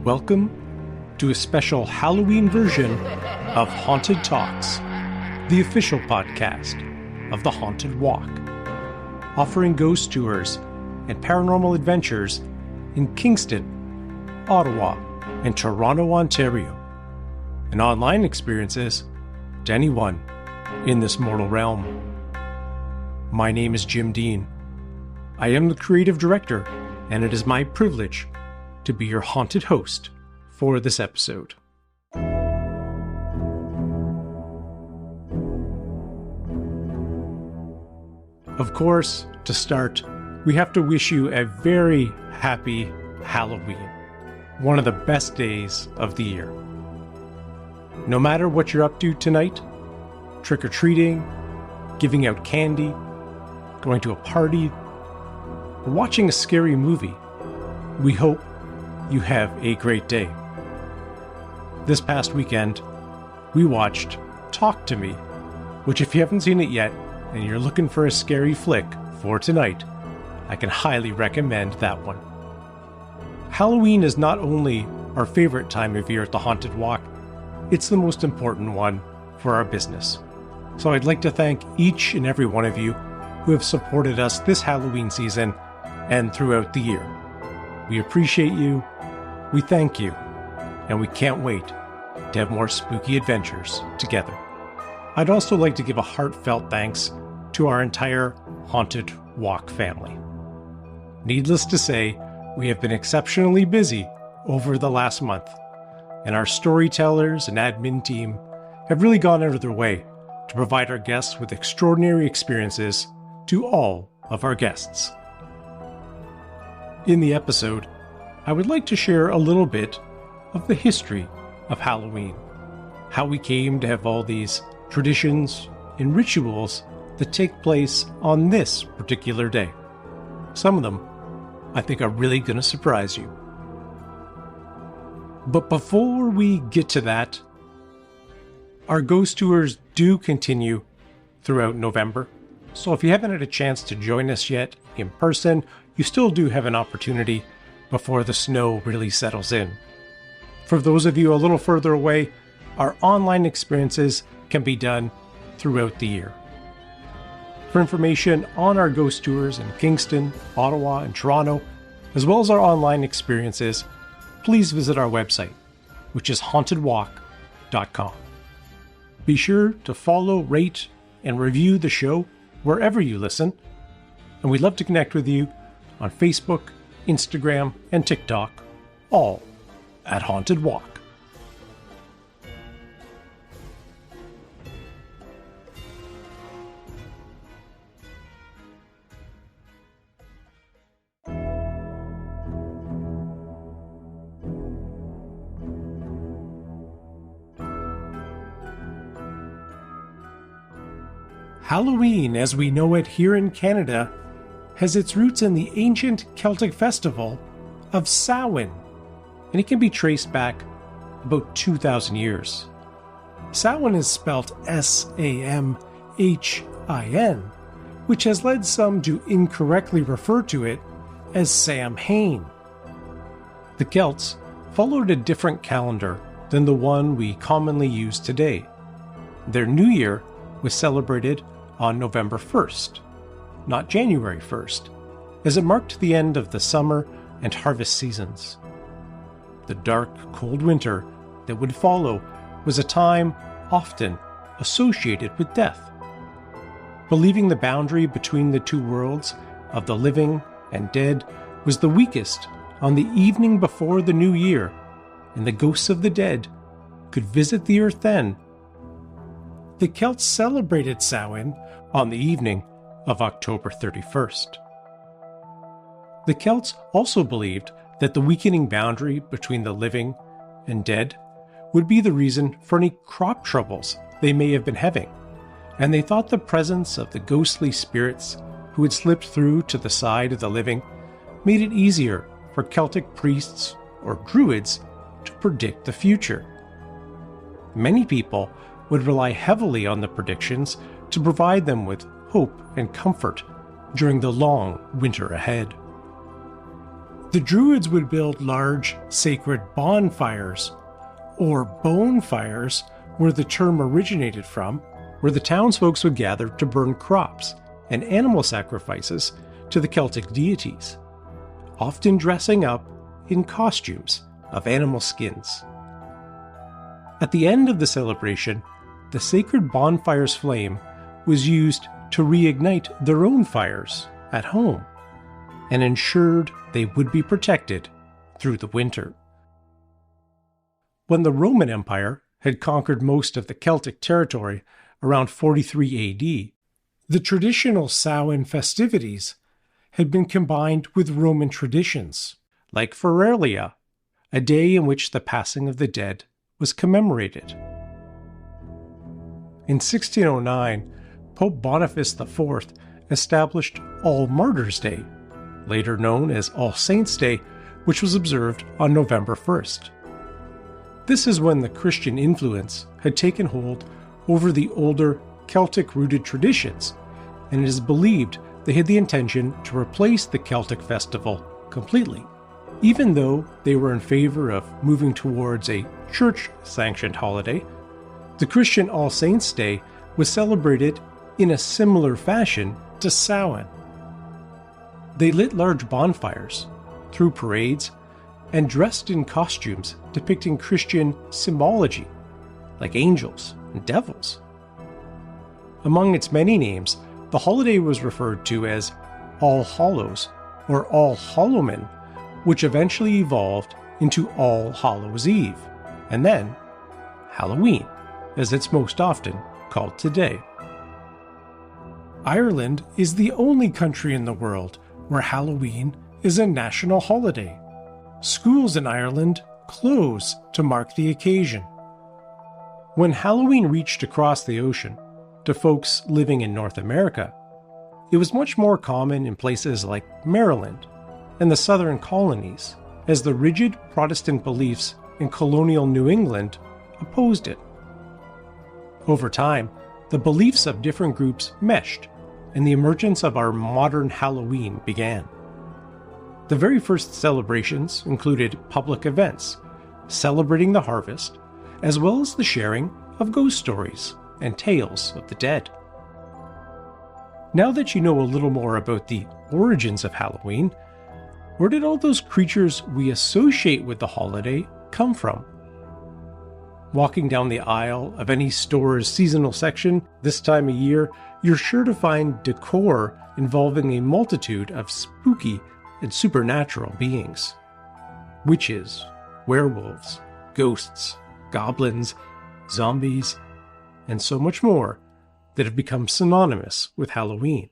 Welcome to a special Halloween version of Haunted Talks, the official podcast of the Haunted Walk, offering ghost tours and paranormal adventures in Kingston, Ottawa, and Toronto, Ontario, and online experiences to anyone in this mortal realm. My name is Jim Dean. I am the creative director, and it is my privilege to be your haunted host for this episode. Of course, to start, we have to wish you a very happy Halloween, one of the best days of the year. No matter what you're up to tonight, trick-or-treating, giving out candy, going to a party, or watching a scary movie, we hope you have a great day. This past weekend, we watched Talk to Me, which if you haven't seen it yet and you're looking for a scary flick for tonight, I can highly recommend that one. Halloween is not only our favorite time of year at the Haunted Walk, it's the most important one for our business. So I'd like to thank each and every one of you who have supported us this Halloween season and throughout the year. We appreciate you, we thank you, and we can't wait to have more spooky adventures together. I'd also like to give a heartfelt thanks to our entire Haunted Walk family. Needless to say, we have been exceptionally busy over the last month, and our storytellers and admin team have really gone out of their way to provide our guests with extraordinary experiences to all of our guests. In the episode, I would like to share a little bit of the history of Halloween, how we came to have all these traditions and rituals that take place on this particular day. Some of them, I think, are really going to surprise you. But before we get to that, our ghost tours do continue throughout November. So if you haven't had a chance to join us yet in person, you still do have an opportunity before the snow really settles in. For those of you a little further away, our online experiences can be done throughout the year. For information on our ghost tours in Kingston, Ottawa, and Toronto, as well as our online experiences, please visit our website, which is hauntedwalk.com. Be sure to follow, rate, and review the show wherever you listen, and we'd love to connect with you on Facebook, Instagram, and TikTok, all at Haunted Walk. Halloween, as we know it here in Canada, has its roots in the ancient Celtic festival of Samhain, and it can be traced back about 2,000 years. Samhain is spelt S-A-M-H-I-N, which has led some to incorrectly refer to it as Samhain. The Celts followed a different calendar than the one we commonly use today. Their new year was celebrated on November 1st, not January 1st, as it marked the end of the summer and harvest seasons. The dark, cold winter that would follow was a time often associated with death. Believing the boundary between the two worlds of the living and dead was the weakest on the evening before the new year, and the ghosts of the dead could visit the earth then. The Celts celebrated Samhain on the evening of October 31st. The Celts also believed that the weakening boundary between the living and dead would be the reason for any crop troubles they may have been having, and they thought the presence of the ghostly spirits who had slipped through to the side of the living made it easier for Celtic priests or druids to predict the future. Many people would rely heavily on the predictions to provide them with hope and comfort during the long winter ahead. The Druids would build large sacred bonfires, or bone fires, where the term originated from, where the townsfolk would gather to burn crops and animal sacrifices to the Celtic deities, often dressing up in costumes of animal skins. At the end of the celebration, the sacred bonfire's flame was used to reignite their own fires at home and ensured they would be protected through the winter. When the Roman Empire had conquered most of the Celtic territory around 43 AD, the traditional Samhain festivities had been combined with Roman traditions, like Feralia, a day in which the passing of the dead was commemorated. In 1609, Pope Boniface IV established All Martyrs' Day, later known as All Saints' Day, which was observed on November 1st. This is when the Christian influence had taken hold over the older Celtic-rooted traditions, and it is believed they had the intention to replace the Celtic festival completely, even though they were in favor of moving towards a church-sanctioned holiday. The Christian All Saints' Day was celebrated in a similar fashion to Samhain. They lit large bonfires, threw parades, and dressed in costumes depicting Christian symbology, like angels and devils. Among its many names, the holiday was referred to as All Hallows or All Hallowmen, which eventually evolved into All Hallows Eve, and then Halloween, as it's most often called today. Ireland is the only country in the world where Halloween is a national holiday. Schools in Ireland close to mark the occasion. When Halloween reached across the ocean to folks living in North America, it was much more common in places like Maryland and the southern colonies, as the rigid Protestant beliefs in colonial New England opposed it. Over time, the beliefs of different groups meshed, and the emergence of our modern Halloween began. The very first celebrations included public events, celebrating the harvest, as well as the sharing of ghost stories and tales of the dead. Now that you know a little more about the origins of Halloween, where did all those creatures we associate with the holiday come from? Walking down the aisle of any store's seasonal section this time of year, you're sure to find decor involving a multitude of spooky and supernatural beings. Witches, werewolves, ghosts, goblins, zombies, and so much more that have become synonymous with Halloween.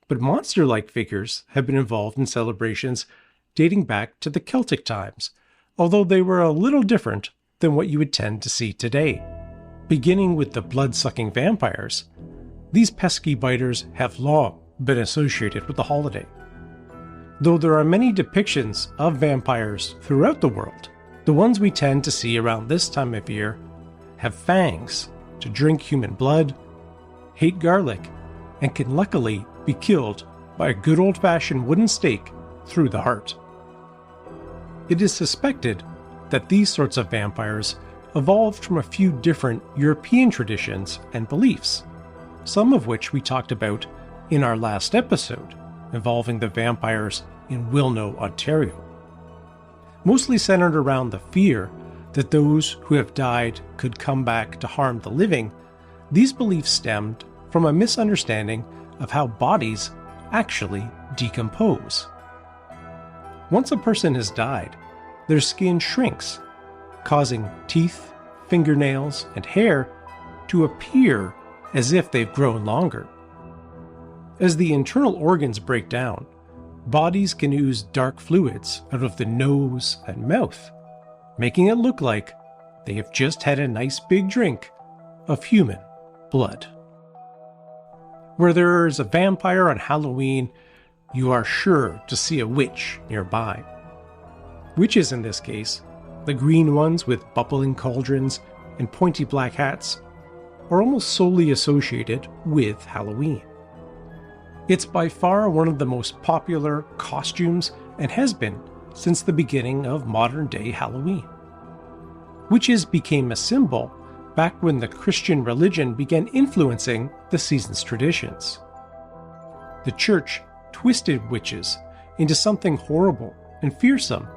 But monster-like figures have been involved in celebrations dating back to the Celtic times, although they were a little different than what you would tend to see today. Beginning with the blood-sucking vampires, these pesky biters have long been associated with the holiday. Though there are many depictions of vampires throughout the world, the ones we tend to see around this time of year have fangs to drink human blood, hate garlic, and can luckily be killed by a good old-fashioned wooden stake through the heart. It is suspected that these sorts of vampires evolved from a few different European traditions and beliefs, some of which we talked about in our last episode, involving the vampires in Wilno, Ontario. Mostly centered around the fear that those who have died could come back to harm the living, these beliefs stemmed from a misunderstanding of how bodies actually decompose. Once a person has died, their skin shrinks, causing teeth, fingernails, and hair to appear as if they've grown longer. As the internal organs break down, bodies can ooze dark fluids out of the nose and mouth, making it look like they have just had a nice big drink of human blood. Where there is a vampire on Halloween, you are sure to see a witch nearby. Witches in this case, the green ones with bubbling cauldrons and pointy black hats, are almost solely associated with Halloween. It's by far one of the most popular costumes and has been since the beginning of modern-day Halloween. Witches became a symbol back when the Christian religion began influencing the season's traditions. The church twisted witches into something horrible and fearsome,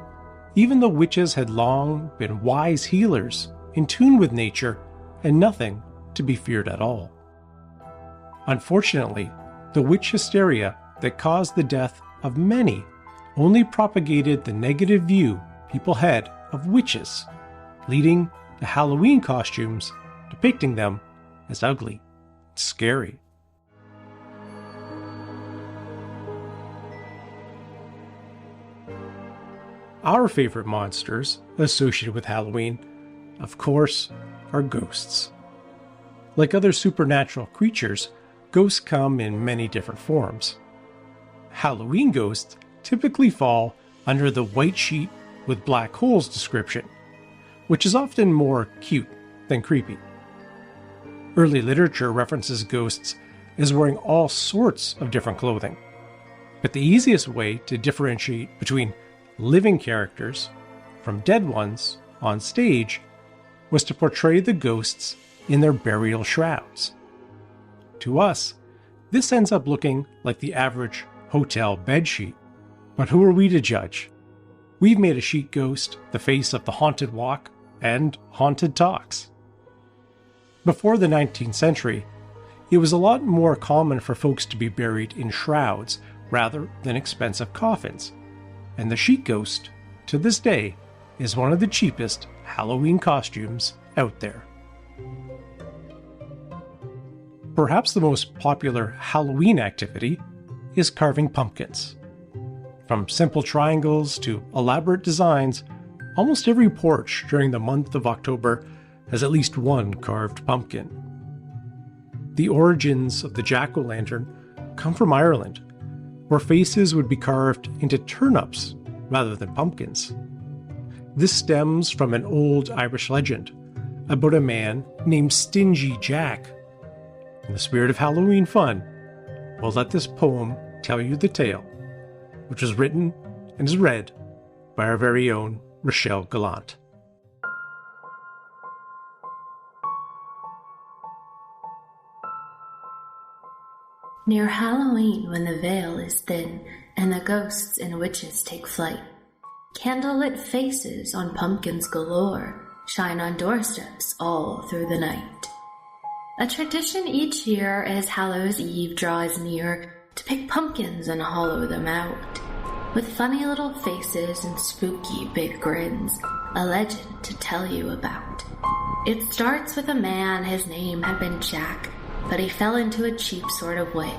even though witches had long been wise healers in tune with nature and nothing to be feared at all. Unfortunately, the witch hysteria that caused the death of many only propagated the negative view people had of witches, leading to Halloween costumes depicting them as ugly and scary. Our favorite monsters associated with Halloween, of course, are ghosts. Like other supernatural creatures, ghosts come in many different forms. Halloween ghosts typically fall under the white sheet with black holes description, which is often more cute than creepy. Early literature references ghosts as wearing all sorts of different clothing, but the easiest way to differentiate between living characters from dead ones on stage was to portray the ghosts in their burial shrouds. To us, this ends up looking like the average hotel bedsheet, but who are we to judge? We've made a sheet ghost the face of the haunted walk and haunted talks. Before the 19th century, it was a lot more common for folks to be buried in shrouds rather than expensive coffins, and the sheet ghost, to this day, is one of the cheapest Halloween costumes out there. Perhaps the most popular Halloween activity is carving pumpkins. From simple triangles to elaborate designs, almost every porch during the month of October has at least one carved pumpkin. The origins of the jack-o'-lantern come from Ireland, where faces would be carved into turnips rather than pumpkins. This stems from an old Irish legend about a man named Stingy Jack. In the spirit of Halloween fun, we'll let this poem tell you the tale, which was written and is read by our very own Rochelle Gallant. Near Halloween, when the veil is thin and the ghosts and witches take flight, candlelit faces on pumpkins galore shine on doorsteps all through the night. A tradition each year as Hallows Eve draws near to pick pumpkins and hollow them out. With funny little faces and spooky big grins, a legend to tell you about. It starts with a man, his name had been Jack, but he fell into a cheap sort of way.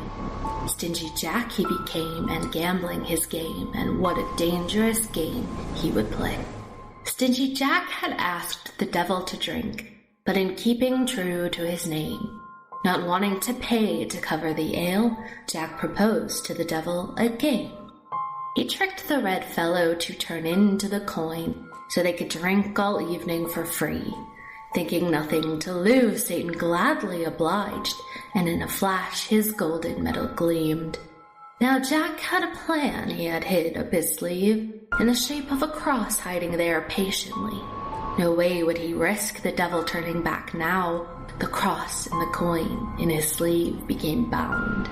Stingy Jack he became, and gambling his game, and what a dangerous game he would play. Stingy Jack had asked the devil to drink, but in keeping true to his name, not wanting to pay to cover the ale, Jack proposed to the devil a game. He tricked the red fellow to turn into the coin, so they could drink all evening for free. Thinking nothing to lose, Satan gladly obliged, and in a flash his golden medal gleamed. Now Jack had a plan he had hid up his sleeve, in the shape of a cross hiding there patiently. No way would he risk the devil turning back now. The cross and the coin in his sleeve became bound.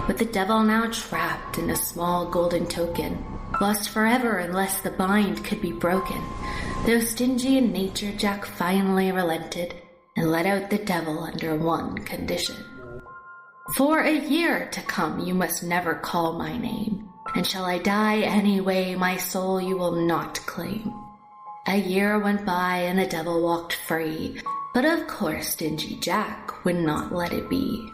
With the devil now trapped in a small golden token, lost forever unless the bind could be broken. Though stingy in nature, Jack finally relented and let out the devil under one condition. For a year to come you must never call my name, and shall I die anyway, my soul you will not claim. A year went by and the devil walked free, but of course Stingy Jack would not let it be.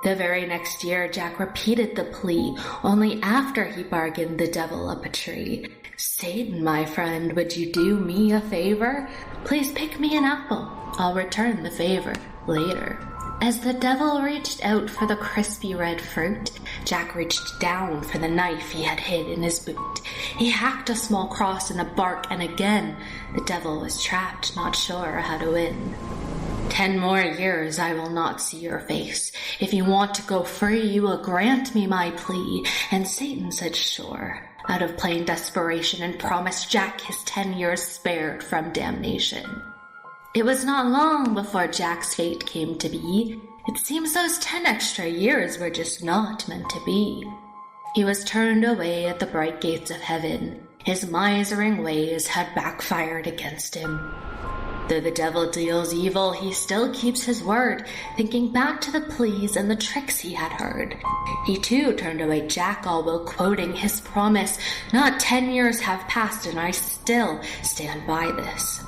The very next year Jack repeated the plea, only after he bargained the devil up a tree. Satan, my friend, would you do me a favor? Please pick me an apple. I'll return the favor later. As the devil reached out for the crispy red fruit, Jack reached down for the knife he had hid in his boot. He hacked a small cross in the bark, and again the devil was trapped, not sure how to win. 10 more years I will not see your face. If you want to go free, you will grant me my plea. And Satan said, sure. out of plain desperation and promised Jack his 10 years spared from damnation. It was not long before Jack's fate came to be. It seems those 10 extra years were just not meant to be. He was turned away at the bright gates of heaven. His misering ways had backfired against him. Though the devil deals evil, he still keeps his word, thinking back to the pleas and the tricks he had heard. He too turned away Jack, all while quoting his promise, "Not 10 years have passed and I still stand by this."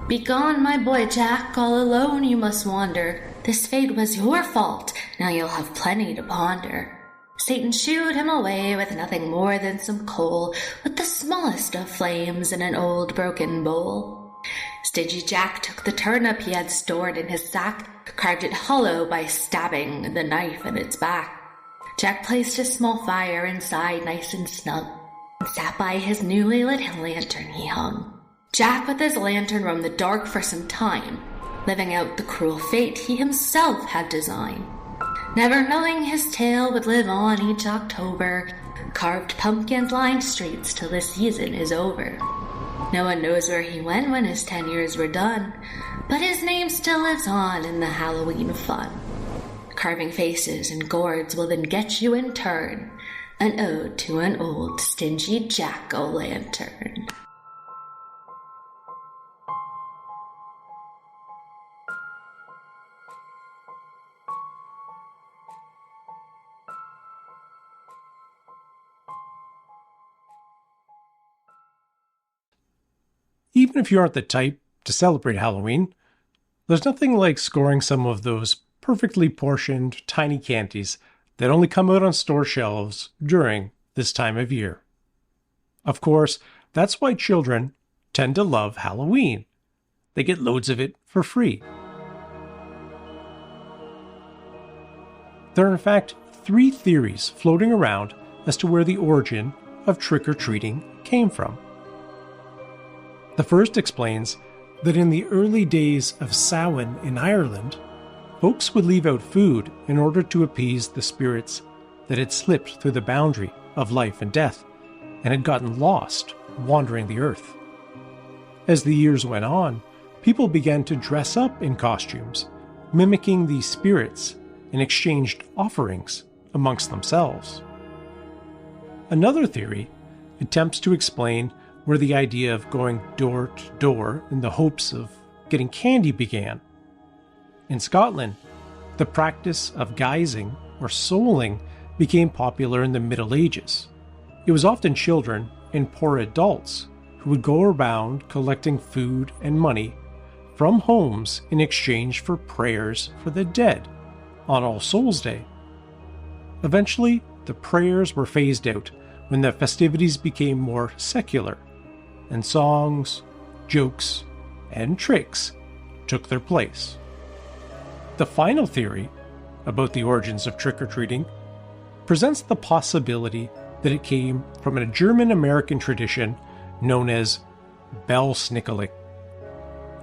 "Begone, my boy Jack, all alone you must wander. This fate was your fault, now you'll have plenty to ponder." Satan shooed him away with nothing more than some coal, with the smallest of flames in an old broken bowl. Stingy Jack took the turnip he had stored in his sack, carved it hollow by stabbing the knife in its back. Jack placed a small fire inside nice and snug, and sat by his newly lit lantern he hung. Jack with his lantern roamed the dark for some time, living out the cruel fate he himself had designed. Never knowing his tale would live on each October, carved pumpkins lined streets till the season is over. No one knows where he went when his 10 years were done, but his name still lives on in the Halloween fun. Carving faces and gourds will then get you in turn, an ode to an old stingy jack-o'-lantern. Even if you aren't the type to celebrate Halloween, there's nothing like scoring some of those perfectly portioned, tiny candies that only come out on store shelves during this time of year. Of course, that's why children tend to love Halloween. They get loads of it for free. There are in fact 3 theories floating around as to where the origin of trick-or-treating came from. The first explains that in the early days of Samhain in Ireland, folks would leave out food in order to appease the spirits that had slipped through the boundary of life and death and had gotten lost wandering the earth. As the years went on, people began to dress up in costumes, mimicking these spirits, and exchanged offerings amongst themselves. Another theory attempts to explain where the idea of going door to door in the hopes of getting candy began. In Scotland, the practice of guising or souling became popular in the Middle Ages. It was often children and poor adults who would go around collecting food and money from homes in exchange for prayers for the dead on All Souls' Day. Eventually, the prayers were phased out when the festivities became more secular, and songs, jokes, and tricks took their place. The final theory about the origins of trick-or-treating presents the possibility that it came from a German-American tradition known as Belsnickeling.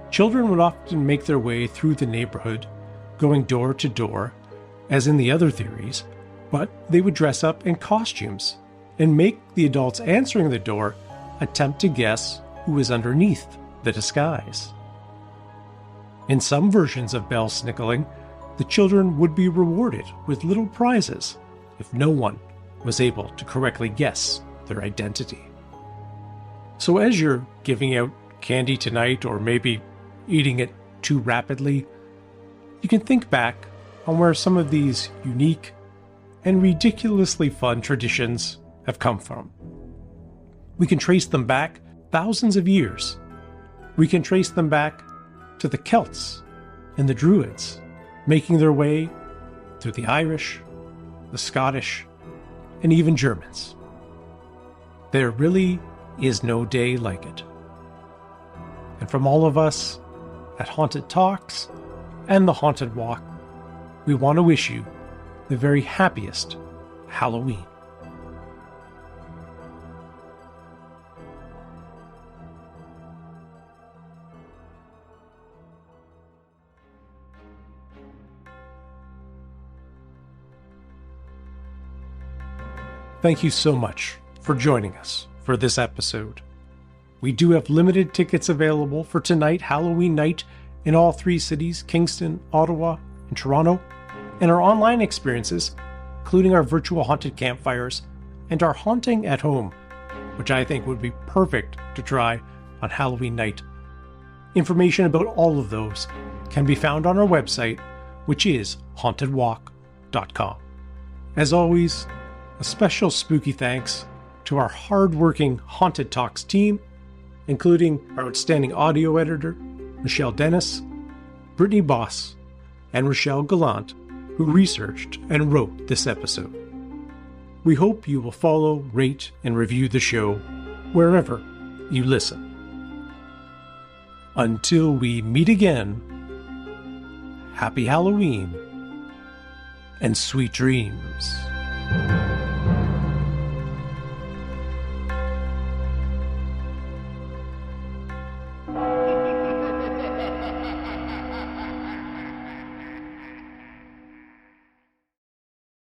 Children would often make their way through the neighborhood, going door to door, as in the other theories, but they would dress up in costumes and make the adults answering the door attempt to guess who was underneath the disguise. In some versions of Belsnickeling, the children would be rewarded with little prizes if no one was able to correctly guess their identity. So as you're giving out candy tonight, or maybe eating it too rapidly, you can think back on where some of these unique and ridiculously fun traditions have come from. We can trace them back thousands of years. We can trace them back to the Celts and the Druids, making their way through the Irish, the Scottish, and even Germans. There really is no day like it. And from all of us at Haunted Talks and the Haunted Walk, we want to wish you the very happiest Halloween. Thank you so much for joining us for this episode. We do have limited tickets available for tonight, Halloween night, in all three cities, Kingston, Ottawa, and Toronto, and our online experiences, including our virtual haunted campfires and our haunting at home, which I think would be perfect to try on Halloween night. Information about all of those can be found on our website, which is hauntedwalk.com. As always, a special spooky thanks to our hard-working Haunted Talks team, including our outstanding audio editor, Michelle Dennis, Brittany Boss, and Rochelle Gallant, who researched and wrote this episode. We hope you will follow, rate, and review the show wherever you listen. Until we meet again, happy Halloween and sweet dreams.